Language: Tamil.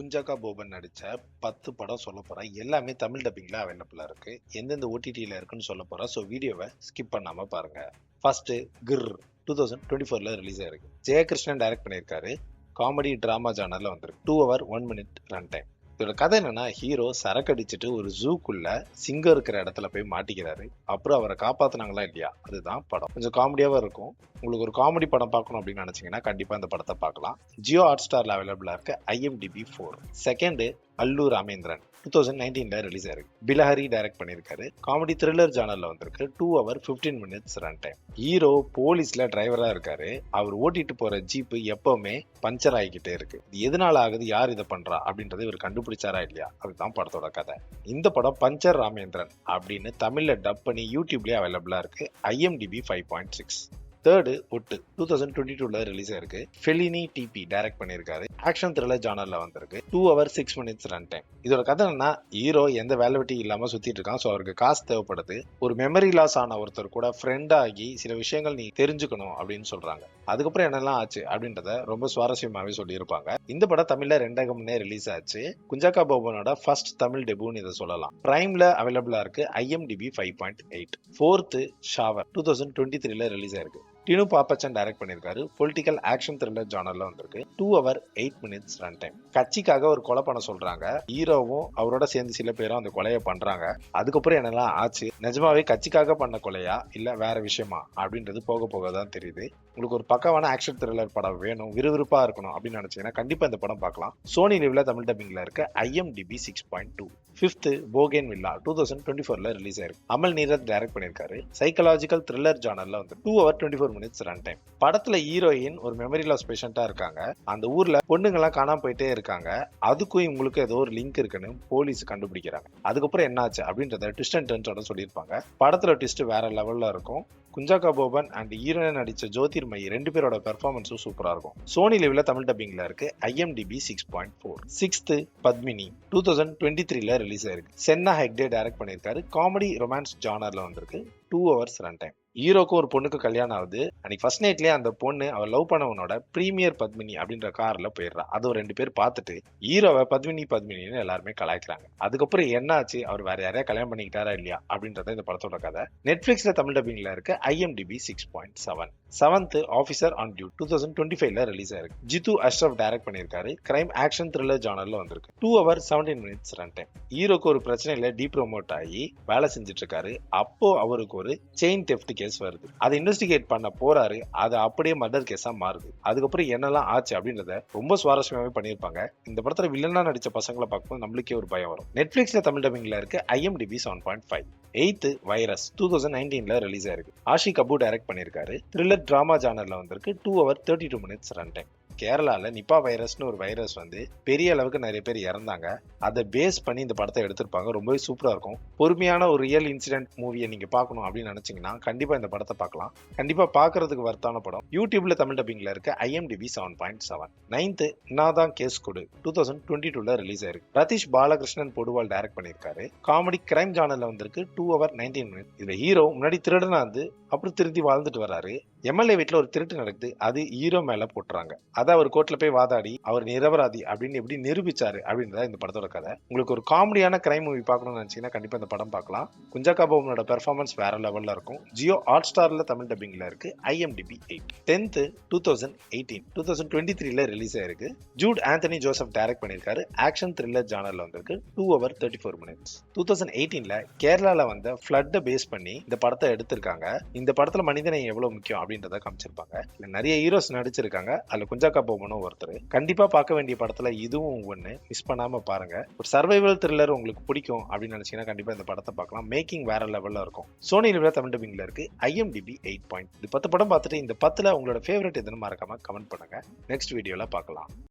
குஞ்சாக்கா போபன் நடிச்ச 10 படம் சொல்ல போறேன். எல்லாமே தமிழ் டப்பிங்ல அவைலபிளா இருக்கு. எந்தெந்த ஓடிடில இருக்குன்னு சொல்ல போறேன். ஸோ வீடியோவை ஸ்கிப் பண்ணாம பாருங்க. ஃபர்ஸ்ட் கிர் 2024ல ரிலீஸ் ஆயிருக்கு. ஜெயகிருஷ்ணன் டைரக்ட் பண்ணியிருக்காரு. காமெடி டிராமா ஜானர்ல வந்திருக்கு. 2 hour 1 minute ரன் டைம். இதோட கதை என்னன்னா, ஹீரோ சரக்கு அடிச்சுட்டு ஒரு ஜூக்குள்ள சிங்கம் இருக்கிற இடத்துல போய் மாட்டிக்கிறாரு. அப்புறம் அவரை காப்பாத்துனாங்களா இல்லையா, அதுதான் படம். கொஞ்சம் காமெடியாவும் இருக்கும். உங்களுக்கு ஒரு காமெடி படம் பார்க்கணும் அப்படின்னு நினைச்சீங்கன்னா கண்டிப்பா இந்த படத்தை பார்க்கலாம். ஜியோ ஹாட் ஸ்டார்ல அவைலபிளா இருக்க IMDb 4. செகண்ட் அல்லு ராமேந்திரன் 2019ல ரிலீஸ் ஆயிருக்கு. பிலஹரி டைரக்ட் பண்ணியிருக்காரு. காமெடி த்ரில்லர் ஜானர்ல வந்திருக்கு. 2 hour 15 minutes run time. Hero போலீஸ்ல டிரைவரா இருக்காரு. அவர் ஓட்டிட்டு போற ஜீப் எப்பவுமே பஞ்சர் ஆகிக்கிட்டே இருக்கு. இது எதனால ஆகுது, யார் இதை பண்றா அப்படின்றத இவர் கண்டுபிடிச்சாரா இல்லையா, அதுதான் படத்தோட கதை. இந்த படம் பஞ்சர் ராமேந்திரன் அப்படின்னு தமிழ்ல டப் பண்ணி யூடியூப்லயே அவைலபிளா இருக்கு. IMDb 5.6. தேர்டு ஒட்டு 2022ல ரிலீஸ் ஆயிருக்கு. ஃபெலினி டிபி டைரக்ட் பண்ணியிருக்காரு. ஆக்ஷன் த்ரில்லர் ஜானர்ல வந்திருக்கு. 2 hour 6 minutes ரன் டைம். இதோட கதை என்னன்னா, ஹீரோ எந்த வேலை வெட்டி இல்லாம சுத்திட்டு இருக்கான். ஸோ அவருக்கு காசு தேவைப்படுது. ஒரு மெமரி லாஸ் ஆன ஒருத்தர் கூட ஃப்ரெண்ட் ஆகி சில விஷயங்கள் நீ தெரிஞ்சுக்கணும் அப்படின்னு சொல்றாங்க. அதுக்கப்புறம் என்னெல்லாம் ஆச்சு அப்படின்றத ரொம்ப சுவாரஸ்யமாவே சொல்லியிருப்பாங்க. இந்த படம் தமிழ்ல 2 முன்னே ரிலீஸ் ஆச்சு. குஞ்சாக்கா போபனோட ஃபர்ஸ்ட் தமிழ் டெபியூன்னு இதை சொல்லலாம். பிரைம்ல அவைலபிளா இருக்கு. IMDb 5.8. ஃபோர்த்து ஷாவர் 2023ல ரிலீஸ் ஆயிருக்கு. டினு பாப்பச்சன் டைரக்ட் பண்ணியிருக்காரு. பொலிட்டிக்கல் ஆக்ஷன் த்ரில்லர் ஜானர்ல வந்திருக்கு. 2 hour 8 minutes ரன் டைம். கட்சிக்காக ஒரு கொலை பண்ண சொல்றாங்க. ஹீரோவும் அவரோட சேர்ந்து சில பேரும் அந்த கொலையை பண்றாங்க. அதுக்கப்புறம் என்னெல்லாம் ஆச்சு, நிஜமாவே கட்சிக்காக பண்ண கொலையா இல்ல வேற விஷயமா அப்படின்றது போக போக தான் தெரியுது. உங்களுக்கு ஒரு பக்கவான ஆக்ஷன் த்ரில்லர் படம் வேணும், விறுவிறுப்பா இருக்கணும் அப்படின்னு நினைச்சீங்கன்னா கண்டிப்பா இந்த படம் பார்க்கலாம். சோனி லிவ்ல தமிழ் டப்பிங்ல இருக்க. IMDb 6.2. ஃபிஃப்த் போகேன் வில்லா 2024ல ரிலீஸ் ஆயிருக்கு. அமல் நீரத் டைரக்ட் பண்ணியிருக்காரு. சைக்கலாஜிக்கல் த்ரில்லர் ஜானர்ல வந்து 2 hour 24 minutes ரன் டைம். படத்துல ஹீரோயின் ஒரு மெமரி லாஸ் பேஷண்டா இருக்காங்க. அந்த ஊர்ல பொண்ணுங்கெல்லாம் காணாம போயிட்டே இருக்காங்க. அதுக்கும் இவங்களுக்கு ஏதோ ஒரு லிங்க் இருக்குன்னு போலீஸ் கண்டுபிடிக்கிறாங்க. அதுக்கப்புறம் என்ன ஆச்சு அப்படின்றத ட்விஸ்ட் அண்ட் டர்ன்ஸோட சொல்லியிருப்பாங்க. படத்துல ட்விஸ்ட் வேற லெவல்ல இருக்கும். குஞ்சாக்கா போபன் அண்ட் ஹீரோயின் நடிச்ச ஜோதிர்மயி 2 பேரோட பெர்ஃபார்மன்ஸும் சூப்பரா இருக்கும். சோனி லிவ்ல தமிழ் டப்பிங்ல இருக்கு. IMDb 6.4. சிக்ஸ்த் பத்மினி 2023ல ரிலீஸ் ஆயிருக்கு. சென்னா ஹெக்டே டைரக்ட் பண்ணியிருக்காரு. காமெடி ரொமான்ஸ் ஜானர்ல வந்திருக்கு. 2 hours ரன் டைம். ஹீரோக்கும் ஒரு பொண்ணுக்கு கல்யாணம் ஆகுது. அன்னைக்கு ஃபர்ஸ்ட் நைட்லயே அந்த பொண்ணு அவர் லவ் பண்ணவனோட பிரீமியர் பத்மினி அப்படின்ற கார்ல போயிடுறா. அது ஒரு 2 பேர் பார்த்துட்டு ஹீரோவை பத்மினின்னு எல்லாருமே கலாய்க்கிறாங்க. அதுக்கப்புறம் என்னாச்சு, அவர் வேற யாரையா கல்யாணம் பண்ணிக்கிட்டாரா இல்லையா அப்படின்றத இந்த படத்தோட கதை. நெட்ஃபிளிக்ஸ்ல தமிழ் டப்பிங்ல இருக்க. IMDb 6.7. Seventh officer on duty 2025ல ரிலீஸ் ஆயிருக்கு. ஜித்து அஷ்ரப் டைரக்ட் பண்ணியிருக்காரு. கிரைம் ஆக்ஷன் த்ரில்லர் ஜானர்ல வந்திருக்கு. 2 hour 17 minutes ரன் டைம். ஹீரோக்கு ஒரு பிரச்சனையில டீப்ரோமோட் ஆகி வேலை செஞ்சுட்டு இருக்காரு. அப்போ அவருக்கு ஒரு செயின் தெஃப்ட் கேஸ் வருது. அதை இன்வெஸ்டிகேட் பண்ண போறாரு. அது அப்படியே மர்டர் கேஸா மாறுது. அதுக்கப்புறம் என்னெல்லாம் ஆச்சு அப்படின்றத ரொம்ப சுவாரஸ்யமாவே பண்ணியிருப்பாங்க. இந்த படத்துல வில்லனா நடிச்ச பசங்களை பார்க்கும்போது நம்மளுக்கே ஒரு பயம் வரும். நெட்ஃபிளிக்ஸ்ல தமிழ் டப்பிங்ல இருக்கு. IMDb 7.5. எய்த் வைரஸ் 2019ல ரிலீஸ் ஆயிருக்கு. ஆஷி கபூர் டைரக்ட் பண்ணியிருக்காரு. த்ரில்லர் டிராமா ஜானர்ல வந்திருக்கு. 2 hour 32 minutes ரன் டைம். கேரளால நிப்பா வைரஸ்னு ஒரு வைரஸ் வந்து பெரிய அளவுக்கு நிறைய பேர் இறந்தாங்க. அதை பேஸ் பண்ணி இந்த படத்தை எடுத்திருப்பாங்க. ரொம்பவே சூப்பரா இருக்கும். பொறுமையான ஒரு ரியல் இன்சிடென்ட் மூவியை நீங்க பார்க்கணும் அப்படின்னு நினைச்சீங்கன்னா கண்டிப்பா இந்த படத்தை பார்க்கலாம். கண்டிப்பா பார்க்கறதுக்கு வர்த்தான படம். யூடியூப்ல தமிழ் டப்பிங்ல இருக்க. IMDb 7.7. நைன்த் நாதான் கேஸ் கொடு 2022ல ரிலீஸ் ஆயிருக்கு. ரதீஷ் பாலகிருஷ்ணன் பொடுவால் டைரக்ட் பண்ணியிருக்காரு. காமெடி கிரைம் ஜானர்ல வந்திருக்கு. 2 hour 19 minutes. இதுல ஹீரோ முன்னாடி திருடனா இருந்து அப்புறம் திருத்தி வாழ்ந்துட்டு வர்றாரு. MLA வீட்டுல ஒரு திருட்டு நடக்குது. அது ஹீரோ மேல போட்டுறாங்க. அதை அவர் கோர்ட்ல போய் வாதாடி அவர் நிரபராதி அப்படின்னு எப்படி நிரூபிச்சாரு அப்படின்றத இந்த படத்தோட கதை. உங்களுக்கு ஒரு காமெடியான கிரைம் மூவி பார்க்கணும்னு நினைச்சீங்கன்னா கண்டிப்பா இந்த படம் பார்க்கலாம். குஞ்சாக்கா போபனோட பெர்ஃபார்மன்ஸ் வேற லெவல்ல இருக்கும். ஜியோ ஹாட் ஸ்டார்ல தமிழ் டப்பிங்ல இருக்கு. IMDb 8. 10th 2023ல ரிலீஸ் ஆயிருக்கு. ஜூட் ஆந்தனி ஜோசப் டைரக்ட் பண்ணியிருக்காரு. ஆக்ஷன் த்ரில்லர் ஜானர்ல வந்திருக்கு. 2 hour 34 minutes. 2018ல கேரளால வந்த ஃப்ளட்டை பேஸ் பண்ணி இந்த படத்தை எடுத்திருக்காங்க. இந்த படத்துல மனிதனை எவ்வளவு முக்கியம் அப்படின்றத காமிச்சிருப்பாங்க. நிறைய ஹீரோஸ் நடிச்சிருக்காங்க. அதுல குஞ்சாக்கா போபனும் ஒருத்தர். கண்டிப்பா பார்க்க வேண்டிய படத்துல இதுவும் ஒண்ணு. மிஸ் பண்ணாம பாருங்க. ஒரு சர்வைவல் த்ரில்லர் உங்களுக்கு பிடிக்கும் அப்படின்னு நினைச்சீங்கன்னா கண்டிப்பா இந்த படத்தை பார்க்கலாம். மேக்கிங் வேற லெவல்ல இருக்கும். சோனி லிவ்ல தமிழ் டப்பிங்ல இருக்கு. IMDb 8. இது 10 படம் பார்த்துட்டு இந்த 10ல உங்களோட ஃபேவரட் எதுன்னு மறக்காம கமெண்ட் பண்ணுங்க. நெக்ஸ்ட் வீடியோல பார்க்கலாம்.